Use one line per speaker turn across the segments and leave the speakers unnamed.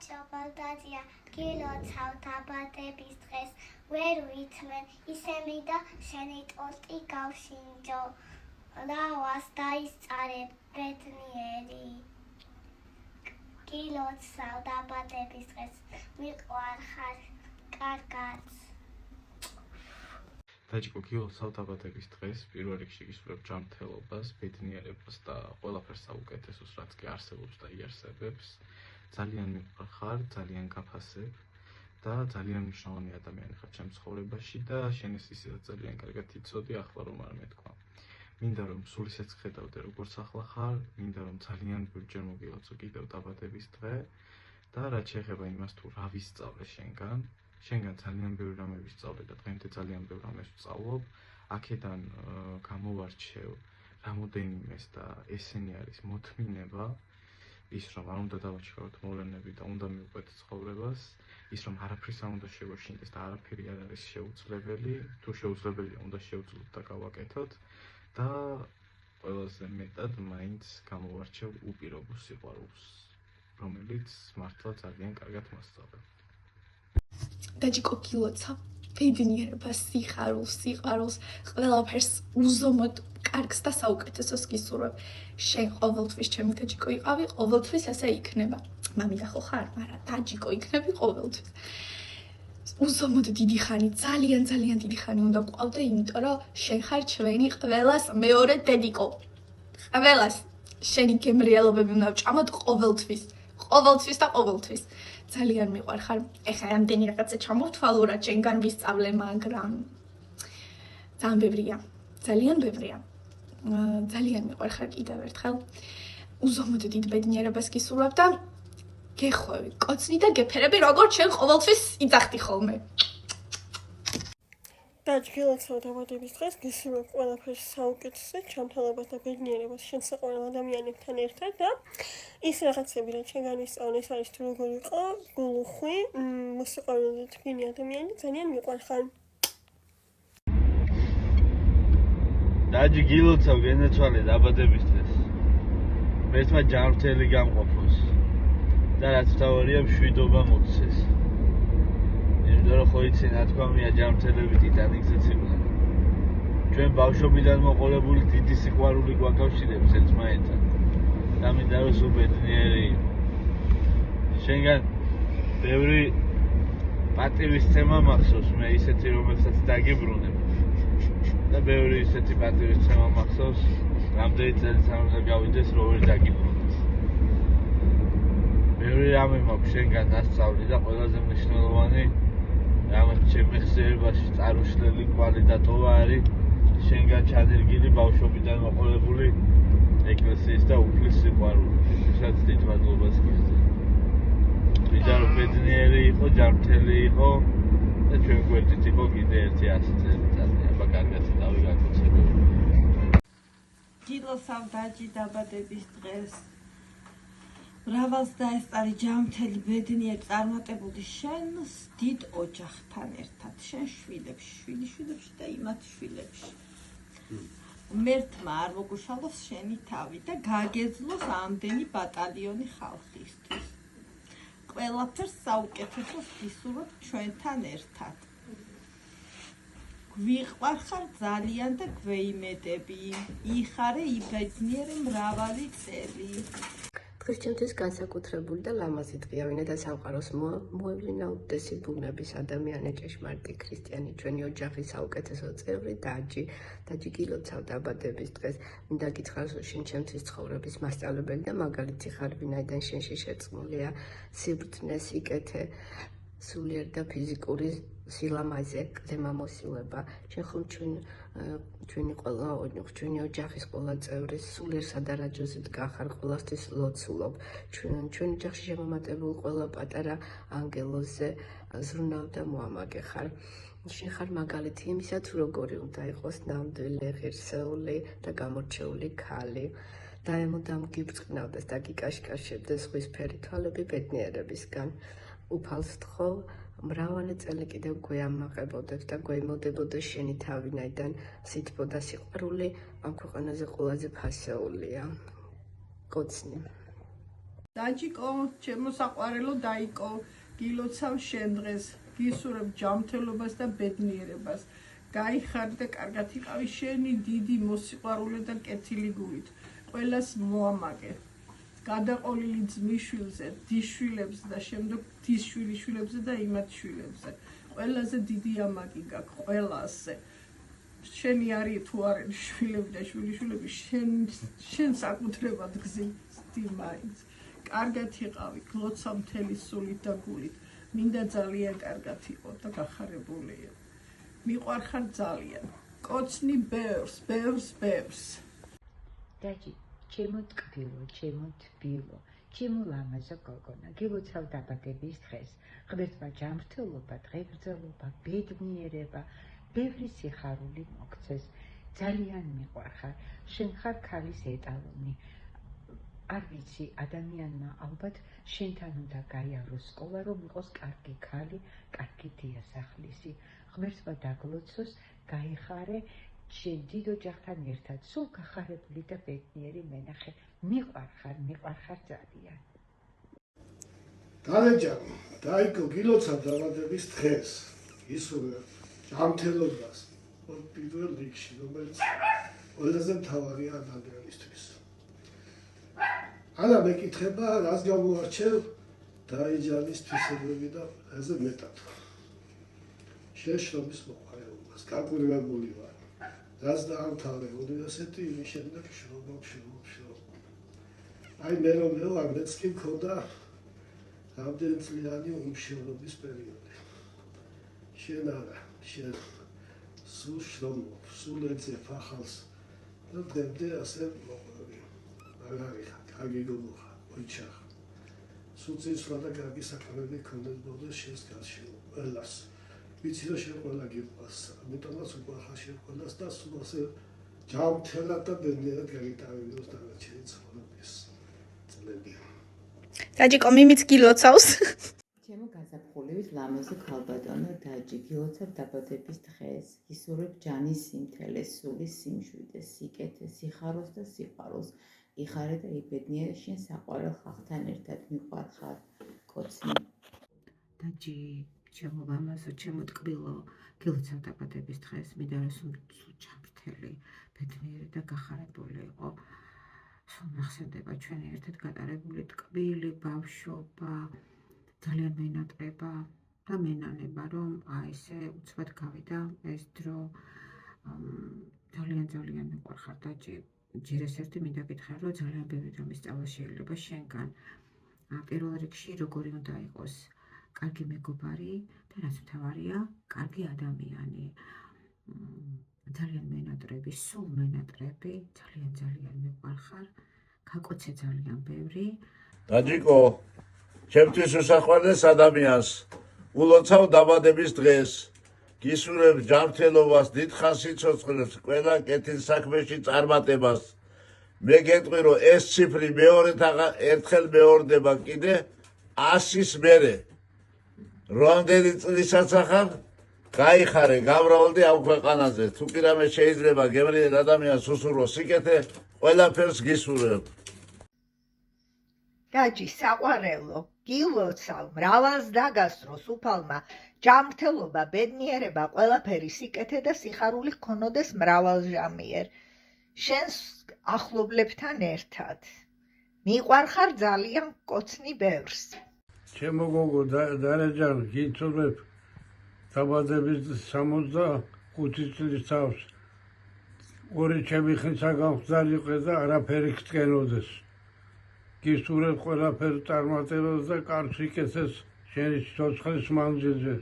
ჭობალდადია გილოცავ დაბადების დღეს ვერ ვითმენ ისემი და შენი ტორტი გავშინჯო ლავას დაისწარე ბედნიერი გილოცავ დაბადების დღეს მიყვარხარ კარგად
დაჭიკო გილოცავ დაბადების დღეს პირველ რიგში გისურვებ ჯანმრთელობას, ბედნიერებას და ყველაფერს საუკეთესოს, რაც კი არსებობს და იარსებებს. ძალიან მიყვარხარ, ძალიან გაფასებ და ძალიან მნიშვნელოვანი ადამიანი ხარ ჩემს ცხოვრებაში და შენ ეს ისედაც ძალიან კარგად იცოდი, ახლა რომ არ მეთქვა. მინდა რომ სულ ისეც ხედავდე როგორც ახლა ხარ, მინდა რომ ძალიან ბევრჯერ მოგილოცო კიდევ დაბადების დღე და რაც შეეხება იმას თუ რა ვისწავლე შენგან ძალიან ბევრი რამე ვისწავლე და დღემდე ძალიან ბევრ რამეს ვსწავლობ. აქედან გამოვარჩევ რამოდენიმეს და ესენი არის მოთმინება, ის რომ არ უნდა დავაჩქაროთ მოვლენები და უნდა მივყვეთ ცხოვრებას, ის რომ არაფრის არ უნდა შევაშინდეს და არაფერი არ არის შეუძლებელი, თუ შეუძლებელია უნდა შევძლოთ და გავაკეთოთ და ყველაზე მეტად მაინც გამოვარჩევ უპირობო სიყვარულს, რომელიც მართლა ძალიან კარგად მასწავლებელია.
დაჭიკო გილოცავ ბედნიერებას, სიყვარულს, ყველაფერს უზომოდ კარგს და საუკეთესოს გისურვებ. შენ ყოველთვის ჩემი დაჭიკო იყავი, ყოველთვის ასე იქნება. მამიდა ხო ხარ, მაგრამ დაჭიკო იქნები ყოველთვის. უზომოდ დიდი ხანი, ძალიან დიდი ხანი უნდა გყავდე, იმიტომ რომ შენ ხარ ჩვენი ყველას მეორე დედიკო. ყველას შენი გემრიელობები უნდა ვჭამოთ ყოველთვის და ყოველთვის. ძალიან მიყვარხარ. ეხლა რამდენი რაღაცა ჩამოვთვალო, რაც შენგან ვისწავლე, მაგრამ ძალიან ბევრია. ძალიან მიყვარხარ კიდევ ერთხელ. უზომოდ დიდ ბედნიერებას გისურვებ და გეხვევი, კოცნი და გეფერები, როგორც შენ ყოველთვის იწახდი ხოლმე.
გილოცავ დაბადების დღეს გისურვებ ყველაფერს საუკეთესოდ, ჯანმრთელობას და ბედნიერებას შენ საყვარელ ადამიანებთან ერთად და ის რაღაცები, რაც შენგან ვისწავლე, ეს არის თუ როგორ იყო გულუხვი, მოსიყვარულე და თბილი ადამიანი, ძალიან მიყვარხარ.
დაჯი გილოცავ გენეცვალე დაბადების დღეს. მერთმა ჯანმრთელი გამყოფოს და რაც თავარია მშვიდობა მოგცეს. იმიტომ რომ ხო იცი ნათქვამია ჯანმრთელები ტიტანიკზეც იყვნენ. ჩვენ ბავშვობიდან მოყოლებული დიდი სიყვარული გვაკავშირებს ერთმანეთთან. და მინდა რომ სულ ბედნიერი შენგან ბევრი პატივისცემა მახსოვს, მე ისეთი რომელსაც დაგიბრუნებ და ბევრი ისეთი პატივისცემა მახსოვს, რამდენი წელი უნდა გავიდეს რომ ვერ დაგიბრუნდეს. ბევრი რამე მაქვს შენგან დასწავლი და ყველაზე მნიშვნელოვანი რამაც ჩემი ხსიერებაში წარუშლელი კვალი დატოვა არის შენგან ჩანერგილი ბავშვობიდან მოყოლებული ეკლესიის და უფლის სიყვარული, ვისაც დიდ მადლობას გიხსნი. მინდა რომ ბედნიერი იყო, ჯანმრთელი იყო და ჩვენ გვერდით იყო კიდე ერთი 100 წელი. აბა კარგად დავიგაკოცებები.
გილოცავ დაჯი დაბადების დღეს. მრავალს დაესწარი ჯანმრთელი ბედნიერი წარმატებული შენს დიდ ოჯახთან ერთად, შენ შვილებში და იმათ შვილებში. მერთმა არ მოგუშალოს შენი თავი და გაგეძლოს ამდენი ბატალიონი ხალხისთვის. ყველაფერს საუკეთესოს გისურვებ ჩვენთან ერთად. გვიყვარხარ ძალიან და გვეიმედები. იხარე იბედნიერე მრავალი წელი.
დღეს ჩემთვის განსაკუთრებული და ლამაზი დღეა, ვინაიდან სამყაროს მოევლინა უდიდესი ბუნების ადამიანი, ჭეშმარიტი ქრისტიანი, ჩვენი ოჯახის საუკეთესო წევრი დაჯი გილოცავ დაბადების დღეს. მინდა გითხრას, რომ შენ ჩემთვის ცხოვრების მასწავლებელი და მაგალითი ხარ, ვინაიდან შენში შერწყმულია სიბრძნე, სიკეთე, სულიერ და ფიზიკური სილამაზე, კლემამოსილება. შენ ხომ ჩვენი ოჯახის ყველა წევრის სულიერსა და რაჯოზით გახარ, ყველასთვის ლოცულობ. ჩვენ ოჯახში შემომატებული ყველა პატარა ანგელოზზე ზრუნავ და მოამაგე ხარ. შენ ხარ მაგალითი იმისა, თუ როგორი უნდა იყოს ნამდვილი, ღირსეული და გამორჩეული ქალი. დაემოდამ გიბწყნავდეს და გიკაშკაშებდეს ზღვისფერი თვალები ბედნიერებისგან. უფალს თხოვ, მრავალი წელი კიდევ გვეამაყებოდეს და გვეიმოდებოდეს შენი თავინაიდან სითბო და სიყვარული ამ ქვეყანაზე ყველაზე ფასეულია. კოცნი.
დაჯიკო, ჩემო საყვარელო დაიკო, გილოცავ შენ დღეს, გისურვებ ჯანმრთელობას და ბედნიერებას. გაიხარ და კარგად იყავი შენი დიდი მოსიყვარულე და კეთილი გულით. ყველას მოამაგე. გადაყოლილი ძმისშვილზე, დისშვილებზე და შემდგომ დისშვილიშვილებზე და იმათ შვილებზე. ყველაზე დიდი ამაგი გაქვს ყველასზე. შენი არის თუ არა შვილები და შვილიშვილები შენ საკუთრებად გზის მაინც. კარგად იყავი, გლოცა მთელი სულით და გულით. მინდა ძალიან კარგად იყო და გახარებულიყო. მიყვარხარ ძალიან. კოცნი ბევრს.
დაჯი, ჩემო ტკბილო, ჩემო თბილო, ჩემო ლამაზო გოგონა, გილოცავ დაბადების დღეს. ღმერთმა ჯანმრთელობა, დღეგრძელობა, ბედნიერება, ბევრი სიხარული მოგცეს. ძალიან მიყვარხარ, შენ ხარ ქალის ეტალონი. არ ვიცი, ადამიანმა ალბათ შენთან უნდა გაიაროს სკოლა, რომ იყოს კარგი ქალი, კარგი დიასახლისი. ღმერთმა დაგლოცოს, გაიხარე შენ დიდ ოჯახთან ერთად, სულ გახარებული და ბედნიერი მენახე. მიყვარხარ ძალიან.
დარეჯან, დაიკო გილოცავ დაბადების დღეს, ისურვებ ჯანმრთელობას პირველ რიგში, რომელიც ყველაზე მთავარია ადამიანისთვის. ანა მეკითხება, რას გამოარჩევ დაიჯანის თვისებები და ყველაზე მეტად. შეშრომის მოყვარეობას, გაკვირვებული ვარ. რაც დაამთავრე უნივერსიტეტი, იმის შემდეგ შრომობ. აი მე რომ ვეღარ მეც კი მქონდა რამდენწლიანი უმშრომლობის პერიოდი. შენ არა, შენ სულ შრომობ, სულ ეძებ ახალს და დღემდე ასე მოყვები. მაგარი ხარ, კარგი გოგო ხარ, ოჯახ. სულ წინსვლა და კარგი საქმეები გქონდეს ბოლოს შენს გარშემო, ყველას. ვიცი რომ შენ ყველა გიყვარს, ამიტომაც უყვარხარ შენ ყველას და სულ ასე ჯანმრთელად და ბედნიერად გაგიტარებინოს დანარჩენი ცხოვრების წლები.
დაჯიკო მიმიც გილოცავს.
ჩემო გაზაფხულივით ლამაზო ქალბატონო დაჯი, გილოცავ დაბადების დღეს. გისურვებ ჯანის სიმთელეს, სულის სიმშვიდეს, სიკეთეს, სიხაროს და სიყვარულს. იხარე და იბედნიერე შენ საყვარელ ხალხთან ერთად. მიყვარხარ, კოცნი. დაჯი, ჩემო ლამაზო, ჩემო ტკბილო, გილოცავ დაბადების დღეს. მინდა რომ სულ ჯანმრთელი, ბედნიერი და გახარებული იყო. სულ მახსენდება ჩვენი ერთად გატარებული ტკბილი ბავშვობა, ძალიან მენატრება და მენანება, რომ აი ესე უცბად გავიდა ეს დრო. ძალიან მიყვარხარ დაჯი. ჯერ ეს ერთი მინდა გითხრა, რომ ძალიან ბევრი დრომის სწავლა შეიძლება შენგან. პირველ რიგში როგორი უნდა იყოს კარგი მეგობარი და რაც მთავარია, კარგი ადამიანი. ძალიან მენატრები, სულ მენატრები, ძალიან მიყვარხარ. გაკოცე ძალიან ბევრი.
დაჯიკო, ჩემთვის უსახვალეს ადამიანს, ულოცავ დაბადების დღეს. გისურვებ ჯანმრთელობას, დიდხანს სიცოცხლეს, ყველა კეთილ საქმეში წარმატებას. მე გეტყვი, რომ ეს ციფრი ერთხელ მეორდება კიდე 100-ის მერე. რამდენი წლისაც ახალ გაიხარე, გამრავლდი ამ ქვეყანაზე. თუ კი რამე შეიძლება გემრიელ ადამიანს უსურვო სიკეთე, ყველაფერს გისურვებ.
დაჯი, საყვარელო, გილოცავ, მრავალს დაგასწროს უფალმა, ჯანმრთელობა, ბედნიერება, ყველაფერი სიკეთე და სიხარული ჰქონოდეს მრავალჟამიერ. შენს ახლობლებთან ერთად. მიყვარხარ ძალიან, კოცნი ბევრს.
ჩემო გოგო, დარეჯან, გიცურვებ დაბადების 65 წლის თავს. ორი ჩემი ხნისა გამხდარიყო და არაფერი გწკენოდეს. გისურვებ ყველაფერს წარმატებას და კარგ სიკეთეს შენი სიცოცხლის მანძილზე.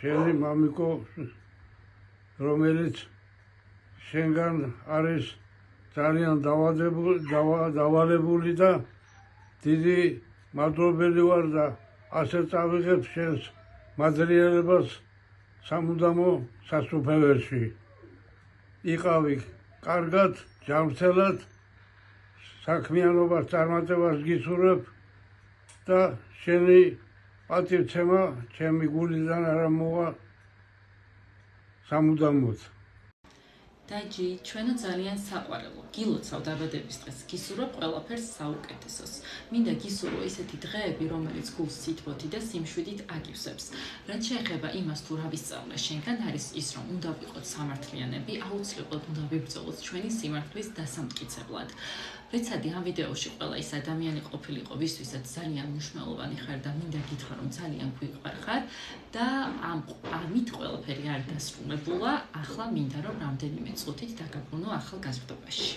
შენი მამიკო, რომელიც შენგან არის ძალიან დავალებული და დიდი მადლობელი ვარ და ასე წავიღებ შენს მაძრიერებას სამუდამო სასუფეველში. იყავი კარგად, ჯანმრთელად, საქმიანობას წარმატებას გისურვებ და შენი პატივცემა ჩემი გულიდან არ მოვა სამუდამოდ.
დაჯი, ჩვენო ძალიან საყვარელო, გილოცავ დაბადების დღეს, გისურვებ ყველაფერს საუკეთესოს. მინდა გისურვო ისეთი დღეები, რომელიც გულს სითბოთი და სიმშვიდით აგივსებს. რაც შეეხება იმას, თუ რა ვისწავლე შენგან, არის ის, რომ უნდა ვიყოთ სამართლიანები, აუცილებლად უნდა ვიბრძოლოთ ჩვენი სიმართლის დასამტკიცებლად. რეცადი ამ ვიდეოში ყველა ის ადამიანი ყოფილიყო, ვისთვისაც ძალიან მნიშვნელოვანი ხარ და მინდა გითხრა, რომ ძალიან გვიყვარ ხარ და ამით ყველაფერი არ დასრულებულა, ახლა მინდა რომ რამდენიმე წუთით დაგაბრუნო ახალ გაზრდობაში.